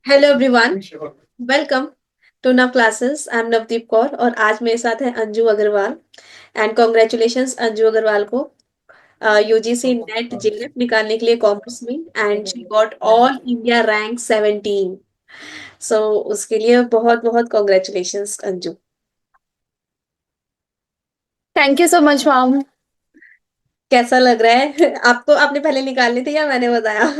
Hello everyone, welcome to नव classes. I am Navdeep Kaur और आज मेरे साथ है अंजू अग्रवाल। एंड कॉन्ग्रेचुलेशंस अंजू अग्रवाल को यूजीसी नेट जेएफ निकालने के लिए कॉमर्स में, and she got all India rank 17। सो उसके लिए बहुत बहुत congratulations Anju. Thank you so much ma'am. कैसा लग रहा है आपको? आपने पहले निकालनी थी या मैंने बताया?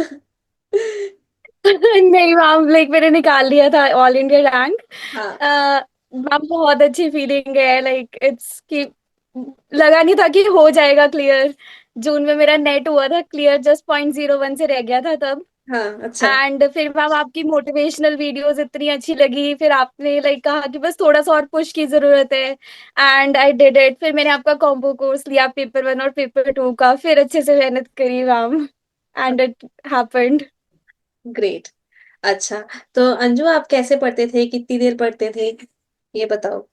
नहीं मैम, मैंने निकाल लिया था ऑल इंडिया रैंक। हाँ। मैम बहुत अच्छी फीलिंग है, इट्स कि लगा नहीं था कि हो जाएगा क्लियर। जून में मेरा नेट हुआ था क्लियर, जस्ट 0.01 से रह गया था तब। हाँ, अच्छा। एंड फिर मैम आपकी मोटिवेशनल वीडियोस इतनी अच्छी लगी, फिर आपने कहा कि बस थोड़ा सा और पुश की जरूरत है। And I did it. फिर मैंने आपका कॉम्बो कोर्स लिया पेपर 1 और पेपर 2 का, फिर अच्छे से मेहनत करी ma'am. And it happened. Great. अच्छा, तो अंजू आप कैसे पढ़ते थे, कितनी देर पढ़ते थे, ये बताओ।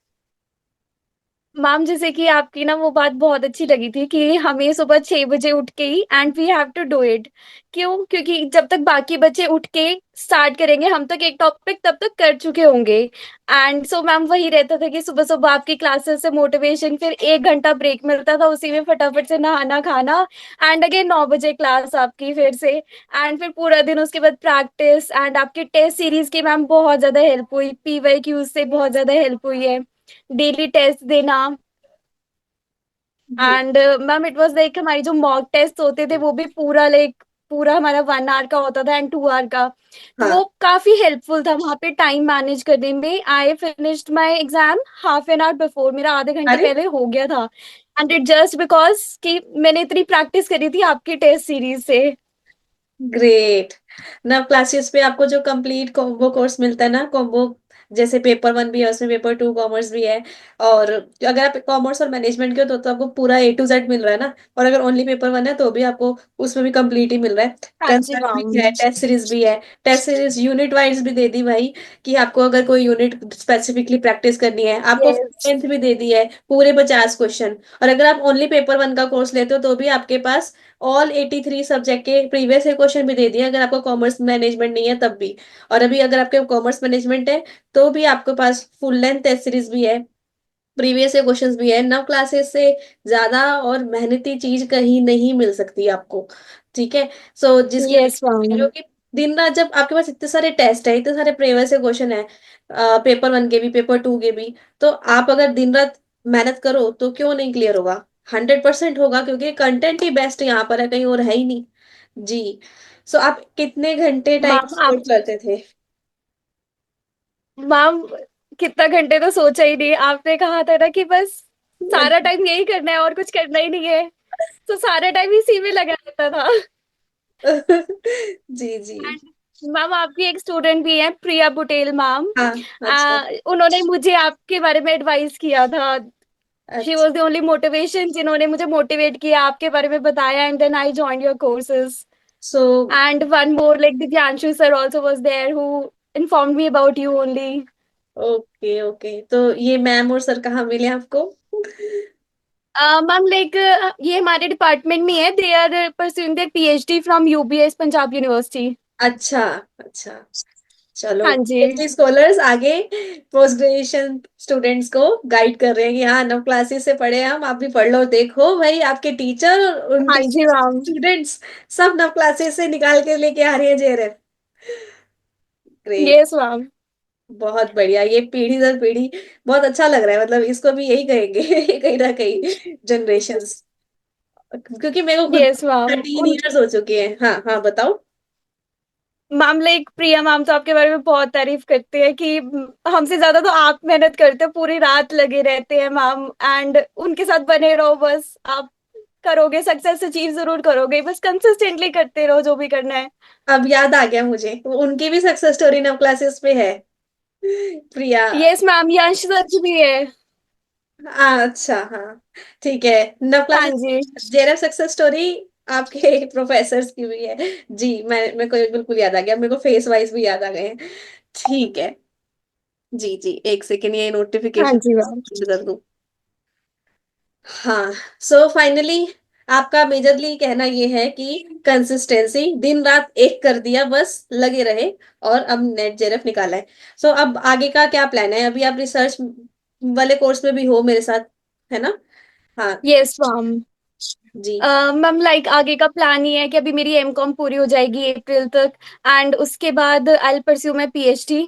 मैम जैसे कि आपकी ना वो बात बहुत अच्छी लगी थी कि हमें सुबह 6 बजे उठ के ही and we have to do it. क्यों? क्योंकि जब तक बाकी बच्चे उठ के स्टार्ट करेंगे, हम तक एक टॉपिक तब तक कर चुके होंगे। एंड सो मैम वही रहता था कि सुबह सुबह आपकी क्लासेस से मोटिवेशन, फिर 1 घंटा ब्रेक मिलता था, उसी में फटाफट से नहाना खाना। एंड अगेन 9 बजे क्लास आपकी फिर से। एंड फिर पूरा दिन उसके बाद प्रैक्टिस, एंड आपकी टेस्ट सीरीज की मैम बहुत ज्यादा हेल्प हुई, पीवाई क्यूज से बहुत ज्यादा हेल्प हुई है, डेली टेस्ट देना। जी। एंड मैम इट वाज हमारी जो मॉक टेस्ट होते थे वो भी पूरा हमारा 1 आवर का होता था एंड 2 आवर का। तो हाँ। वो काफी हेल्पफुल था वहां पे टाइम मैनेज करने में। I finished my exam half an hour before, मेरा आधे घंटे अरे, पहले हो गया था। एंड इट जस्ट बिकॉज कि मैंने इतनी प्रैक्टिस करी थी आपकी टेस्ट सीरीज से। ग्रेट। ना क्लासेस पे आपको जो कंप्लीट कॉम्बो कोर्स मिलता है ना, कॉम्बो जैसे पेपर 1 भी है, उसमें पेपर 2 कॉमर्स भी है। और अगर आप कॉमर्स और मैनेजमेंट के हो तो आपको पूरा A to Z मिल रहा है ना। और अगर ओनली पेपर 1 है तो भी आपको उसमें भी कंप्लीट ही मिल रहा है। हाँ जी कंसेप्ट भी मैम। है, टेस्ट सीरीज भी है। टेस्ट सीरीज यूनिट वाइज भी दे दी भाई, कि आपको अगर कोई यूनिट स्पेसिफिकली प्रैक्टिस करनी है, आपको यस। लेंथ भी दे दी है, पूरे 50 क्वेश्चन। और अगर आप ओनली पेपर 1 का कोर्स लेते हो तो भी आपके पास ऑल 83 सब्जेक्ट के प्रीवियस ईयर क्वेश्चन भी दे दिए, अगर आपको कॉमर्स मैनेजमेंट नहीं है तब भी। और अभी अगर आपके कॉमर्स मैनेजमेंट है तो भी आपके पास फुल लेंथ टेस्ट सीरीज भी है, प्रीवियस ईयर क्वेश्चंस भी है। 9 क्लासेस से ज्यादा और मेहनती चीज कहीं नहीं मिल सकती आपको। ठीक है। सो जिसकी वजह यस से कह रहे मैम। हो कि दिन रात जब आपके पास इतने सारे टेस्ट है, इतने सारे प्रीवियस ईयर क्वेश्चन है, पेपर 1 के भी पेपर 2 के भी, तो आप अगर दिन रात मेहनत करो तो क्यों नहीं क्लियर होगा? 100% होगा, क्योंकि कंटेंट ही बेस्ट यहाँ पर है, कहीं और है ही नहीं। जी। सो आप कितने घंटे टाइम मैम आप स्पेंड करते थे? मैम कितना घंटे तो सोचा ही नहीं, आपने कहा था ना कि बस सारा टाइम यही करना है और कुछ करना ही नहीं है। तो सारा टाइम इसी में लगा रहता था। जी जी। एंड मैम आपकी एक स्टूडेंट भी है, प्रिया बुटेल मैम। हाँ। अच्छा। उन्होंने मुझे आपके बारे में एडवाइस किया था। शी अच्छा। वॉज द ओनली मोटिवेशन जिन्होंने मुझे मोटिवेट किया, आपके बारे में बताया, and then I join your courses. So and one more Divyanshu sir also was there who inform me about you only. Okay okay, तो ये मैम और सर कहाँ मिले आपको? मैम ये हमारे डिपार्टमेंट में है, they are pursuing their PhD from UBS Punjab university. अच्छा। अच्छा। चलो, हाँ जी। पीएचडी स्कॉलर्स आगे पोस्ट ग्रेजुएशन स्टूडेंट्स को गाइड कर रहे हैं कि हाँ, 9 क्लासेस से पढ़े हम, आप भी पढ़ लो। देखो भाई, आपके टीचर और हाँ उनके जी मैम। स्टूडेंट्स सब 9 क्लासेस से निकाल के लेके आ रही है जेआरएफ। ग्रेट। Yes ma'am. बहुत बढ़िया, ये पीढ़ी दर पीढ़ी बहुत अच्छा लग रहा है। मतलब इसको भी यही कहेंगे कहीं ना कहीं, जनरेशंस। क्योंकि मेरे को खुद यस मैम। 13 ईयर्स हो चुके हैं। हाँ हाँ, बताओ। मैम प्रिया मैम तो आपके बारे में बहुत तारीफ करते हैं कि हमसे ज्यादा तो आप मेहनत करते हो, पूरी रात लगे रहते हैं मैम। एंड उनके साथ बने रहो, बस आप करोगे, सक्सेस अचीव जरूर करोगे, बस कंसिस्टेंटली करते रहो जो भी करना है। अब याद आ गया मुझे, उनकी भी सक्सेस स्टोरी 9 क्लासेस पे है, प्रिया। यस मैम, यश सच भी है। अच्छा, हाँ। ठीक है। नव हाँ क्लासेस जी। जेरफ सक्सेस स्टोरी आपके प्रोफेसर्स की भी है। जी, मैं मेरे को बिल्कुल याद आ गया, मेरे को फेस वाइज भी याद आ गए हैं। ठीक है। जी जी, एक सेकेंड, ये हाँ नोटिफिकेशन जी मैम। कर दूं। हाँ। सो फाइनली आपका मेजरली कहना ये है कि कंसिस्टेंसी, दिन रात एक कर दिया, बस लगे रहे, और अब नेट जेरफ निकाला है। सो अब आगे का क्या प्लान है? अभी आप रिसर्च वाले कोर्स में भी हो मेरे साथ, है ना? हाँ। Yes ma'am. जी। मैम लाइक आगे का प्लान ये है कि अभी मेरी एमकॉम पूरी हो जाएगी अप्रैल तक, एंड उसके बाद I will pursue my PhD.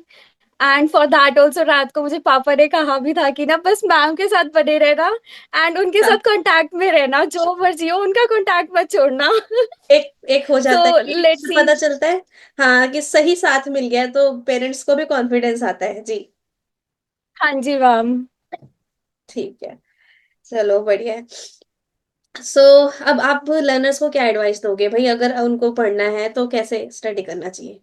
And for that also रात को मुझे पापा ने कहा भी था कि ना बस मैम के साथ बने रहना एंड उनके हाँ, साथ कांटेक्ट में रहना, जो मर्जी हो उनका कांटेक्ट मत छोड़ना। एक एक हो सो जाता है कि लेट्स इससे सी। पता चलता है, हाँ, कि सही साथ मिल गया, तो पेरेंट्स को भी कॉन्फिडेंस आता है। जी। हाँ जी मैम। ठीक है, चलो बढ़िया है। सो अब आप लर्नर्स को क्या एडवाइस दोगे भाई, अगर उनको पढ़ना है तो कैसे स्टडी करना चाहिए?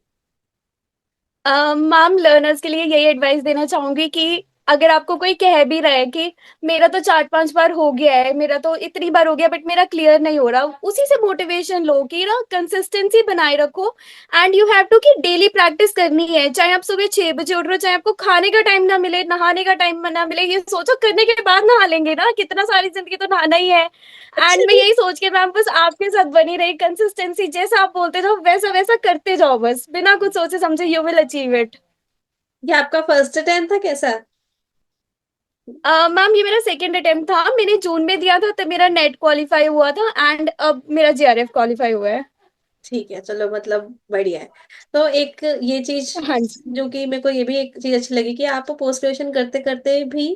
मैम लर्नर्स के लिए यही एडवाइस देना चाहूंगी कि अगर आपको कोई कह भी रहा है कि मेरा तो 4-5 बार हो गया है, मेरा तो इतनी बार हो गया बट मेरा क्लियर नहीं हो रहा, उसी से मोटिवेशन लो कि ना कंसिस्टेंसी बनाए रखो। एंड यू हैव टू कि डेली प्रैक्टिस करनी है, चाहे आप सुबह 6 बजे उठ रहे हो, चाहे आपको खाने का टाइम ना मिले, नहाने का टाइम ना मिले, ये सोचो करने के बाद नहा लेंगे ना, कितना सारी जिंदगी तो नहाना ही है। अच्छा एंड मैं जी। यही सोच के मैम बस आपके साथ बनी रही, कंसिस्टेंसी जैसा आप बोलते जाओ वैसा वैसा करते जाओ, बस बिना कुछ सोचे समझे यू विल अचीव इट। ये आपका फर्स्ट अटेम्प्ट था कैसा? मैम ये मेरा सेकेंड अटेम्प्ट था, मैंने जून में दिया था तब मेरा नेट क्वालिफाई हुआ था, एंड अब मेरा जेआरएफ क्वालिफाई हुआ है। ठीक है, चलो, मतलब बढ़िया है। तो एक ये चीज, हाँ जी। जो कि मेरे को ये भी एक चीज अच्छी लगी कि आप पोस्ट ग्रेजुएशन करते करते भी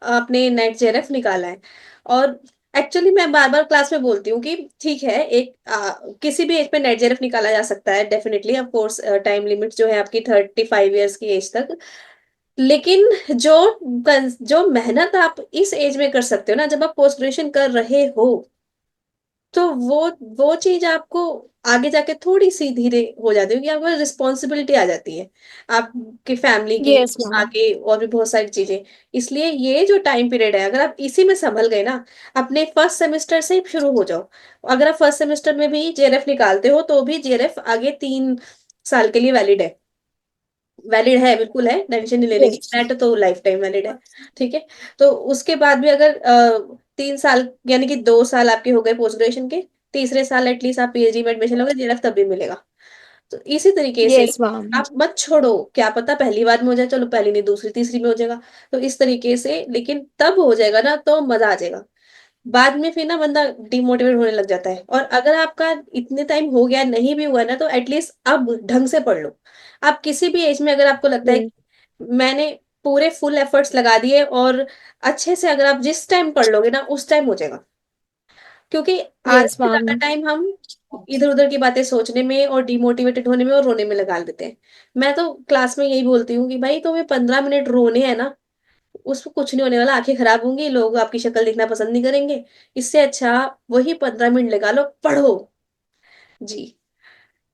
आपने नेट जेआरएफ निकाला है। और एक्चुअली मैं बार बार क्लास में बोलती हूँ कि ठीक है, एक किसी भी एज पे नेट जेआरएफ निकाला जा सकता है, definitely, of course, time limit जो है आपकी 35 ईयर्स की एज तक। लेकिन जो मेहनत आप इस एज में कर सकते हो ना, जब आप पोस्ट ग्रेजुएशन कर रहे हो, तो वो चीज आपको आगे जाके थोड़ी सी धीरे हो जाती है, क्योंकि आपको रिस्पॉन्सिबिलिटी आ जाती है आपकी फैमिली की, यस मैम। आगे और भी बहुत सारी चीजें। इसलिए ये जो टाइम पीरियड है, अगर आप इसी में संभल गए ना, अपने फर्स्ट सेमेस्टर से ही शुरू हो जाओ। अगर आप फर्स्ट सेमेस्टर में भी जेआरएफ निकालते हो, तो भी जेआरएफ आगे 3 साल के लिए वैलिड है। वैलिड है, बिल्कुल है, टेंशन नहीं लेने की, यस। नेट तो लाइफ टाइम वैलिड है। ठीक है। तो उसके बाद भी अगर 3 साल, यानी कि 2 साल आपके हो गए पोस्ट ग्रेजुएशन के, तीसरे साल एटलीस्ट आप पीएचडी में एडमिशन लोगे, जेरफ तब भी मिलेगा। तो इसी तरीके से यस मैम। आप मत छोड़ो, क्या पता पहली बार में हो जाए, चलो पहली नहीं दूसरी तीसरी में हो जाएगा। तो इस तरीके से, लेकिन तब हो जाएगा ना तो मजा आ जाएगा। बाद में फिर ना बंदा डिमोटिवेट होने लग जाता है। और अगर आपका इतने टाइम हो गया, नहीं भी हुआ ना, तो एटलीस्ट अब ढंग से पढ़ लो। आप किसी भी एज में अगर आपको लगता है कि मैंने पूरे फुल एफर्ट्स लगा दिए, और अच्छे से अगर आप जिस टाइम पढ़ लोगे ना, उस टाइम हो जाएगा। क्योंकि आधे यस से ज्यादा मैम। टाइम हम इधर उधर की बातें सोचने में और डिमोटिवेटेड होने में और रोने में लगा देते हैं। मैं तो क्लास में यही बोलती हूँ कि भाई तुम्हें 15 मिनट रोने हैं ना, उसको कुछ नहीं होने वाला, आंखें खराब होंगी, लोग आपकी शक्ल देखना पसंद नहीं करेंगे। इससे अच्छा वही 15 मिनट लगा लो, पढ़ो। जी।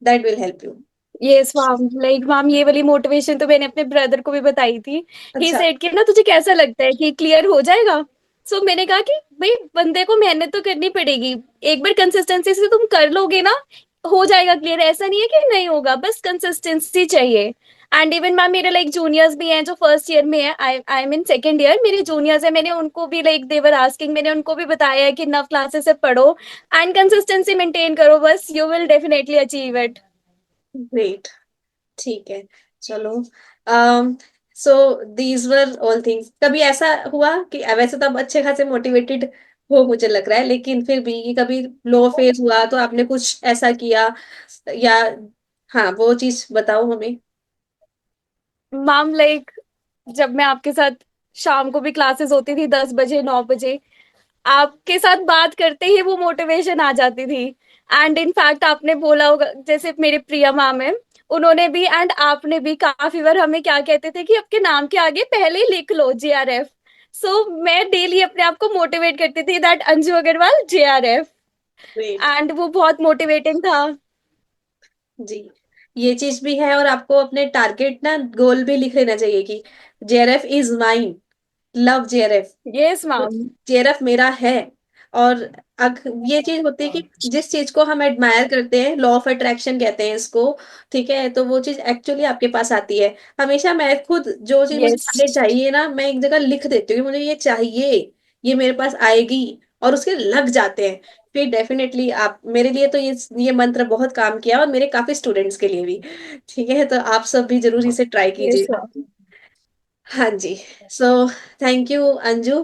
That will help you. Yes ma'am, like ma'am ये वाली मोटिवेशन तो मैंने अपने ब्रदर को भी बताई थी। ही अच्छा। सेड कि ना तुझे कैसा लगता है कि क्लियर हो जाएगा? सो मैंने कहा कि भाई बंदे को मेहनत तो करनी पड़ेगी, एक बार कंसिस्टेंसी से तुम कर लोगे ना हो जाएगा क्लियर, ऐसा नहीं है कि नहीं होगा, बस कंसिस्टेंसी चाहिए। एंड इवन मैम मेरे लाइक जूनियर्स भी हैं जो फर्स्ट ईयर में है, I am in second year, मेरे जूनियर्स है, मैंने उनको भी लाइक देवर आस्किंग, मैंने उनको भी बताया है कि 9 क्लासेस से पढ़ो एंड कंसिस्टेंसी मेंटेन करो, बस you will definitely achieve it. Great. ठीक है, चलो। um so these were all things. कभी ऐसा हुआ कि, वैसे तो आप अच्छे खासे मोटिवेटेड हो मुझे लग रहा है, लेकिन फिर भी कभी लो फेज हुआ तो आपने कुछ ऐसा किया, या, हाँ, वो चीज बताओ हमें। मैम लाइक जब मैं आपके साथ शाम को भी क्लासेस होती थी 10 बजे 9 बजे, आपके साथ बात करते ही वो मोटिवेशन आ जाती थी। एंड इनफैक्ट आपने बोला होगा, जैसे मेरे प्रिया मैम है, उन्होंने भी एंड आपने भी काफी बार हमें क्या कहते थे कि आपके नाम के आगे पहले ही लिख लो जेआरएफ। सो मैं डेली अपने आप को मोटिवेट करती थी that Anju Agrawal JRF, great. And वो बहुत मोटिवेटिंग था। जी, ये चीज भी है, और आपको अपने टारगेट ना, गोल भी लिख लेना चाहिए कि JRF is mine, love JRF, yes ma'am. JRF मेरा है। और ये चीज होती है कि जिस चीज को हम एडमायर करते हैं, लॉ ऑफ अट्रैक्शन कहते हैं इसको, ठीक है, तो वो चीज एक्चुअली आपके पास आती है। हमेशा मैं खुद जो चीज मुझे यस। आगे चाहिए ना, मैं एक जगह लिख देती हूँ कि मुझे ये चाहिए, ये मेरे पास आएगी, और उसके लग जाते हैं। फिर डेफिनेटली आप मेरे लिए तो ये मंत्र बहुत काम किया और मेरे काफी स्टूडेंट्स के लिए भी। ठीक है, तो आप सब भी जरूर इसे ट्राई यस कीजिएगा। हाँ जी। सो थैंक यू अंजू,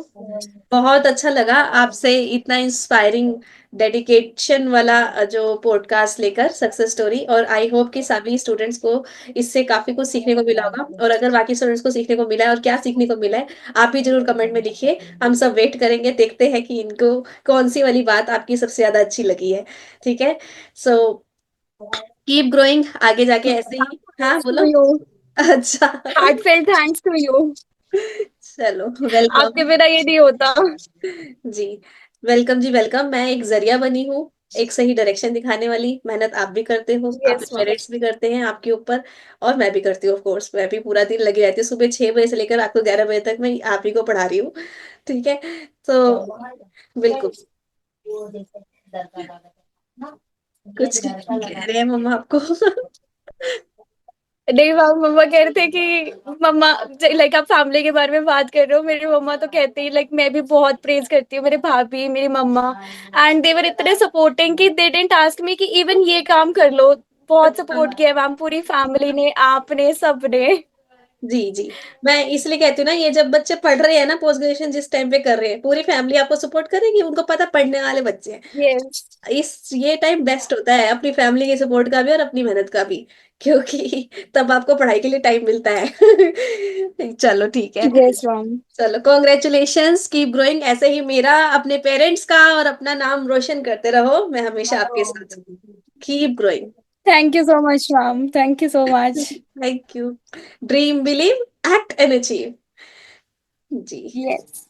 बहुत अच्छा लगा आपसे इतना इंस्पायरिंग डेडिकेशन वाला जो पॉडकास्ट लेकर सक्सेस स्टोरी, और आई होप कि सभी स्टूडेंट्स को इससे काफी कुछ सीखने को मिला होगा, और अगर बाकी स्टूडेंट्स को सीखने को मिला है और क्या सीखने को मिला है, आप भी जरूर कमेंट में लिखिए। हम सब वेट करेंगे, देखते हैं कि इनको कौन सी वाली बात आपकी सबसे ज्यादा अच्छी लगी है। ठीक है, सो कीप ग्रोइंग आगे जाके ऐसे ही। हाँ थैंक्स टू बोलो। यू, अच्छा। Heartfelt thanks to you. चलो, वेलकम। आपके बिना ये नहीं होता। जी, वेलकम जी वेलकम। मैं एक जरिया बनी हूँ, एक सही डायरेक्शन दिखाने वाली। मेहनत आप भी करते हो, आपके यस मैम। पेरेंट्स भी करते हैं आपके ऊपर, और मैं भी करती हूँ ऑफ कोर्स। मैं भी पूरा दिन लगी रहती हूँ, सुबह 6 बजे से लेकर रात को 11 बजे तक मैं आप ही को पढ़ा रही हूँ। ठीक है, तो बिल्कुल। कुछ कह रहे हैं मम्मा आपको? नहीं मैम, मम्मा कह रहे थे कि मम्मा, लाइक आप फैमिली के बारे में बात कर रहे हो, मेरी मम्मा तो कहती है, लाइक मैं भी बहुत प्रेज करती हूँ मेरे भाभी मेरी मम्मा, एंड दे वर इतने सपोर्टिंग कि दे डिडंट आस्क मी कि इवन ये काम कर लो। बहुत अच्छा। सपोर्ट किया मैम, पूरी फैमिली ने, आपने, सबने। जी जी, मैं इसलिए कहती हूँ ना, ये जब बच्चे पढ़ रहे हैं ना, पोस्ट ग्रेजुएशन जिस टाइम पे कर रहे हैं, पूरी फैमिली आपको सपोर्ट करेगी, उनको पता पढ़ने वाले बच्चे हैं। यस। ये टाइम बेस्ट होता है अपनी फैमिली के सपोर्ट का भी और अपनी मेहनत का भी, क्योंकि तब आपको पढ़ाई के लिए टाइम मिलता है। चलो ठीक है। Yes ma'am. चलो, कॉन्ग्रेचुलेशंस, कीप ग्रोइंग ऐसे ही। मेरा अपने पेरेंट्स का और अपना नाम रोशन करते रहो, मैं हमेशा आपके साथ। Keep growing. Thank you so much ma'am, thank you so much. Thank you. Dream, believe, act and achieve. जी। यस।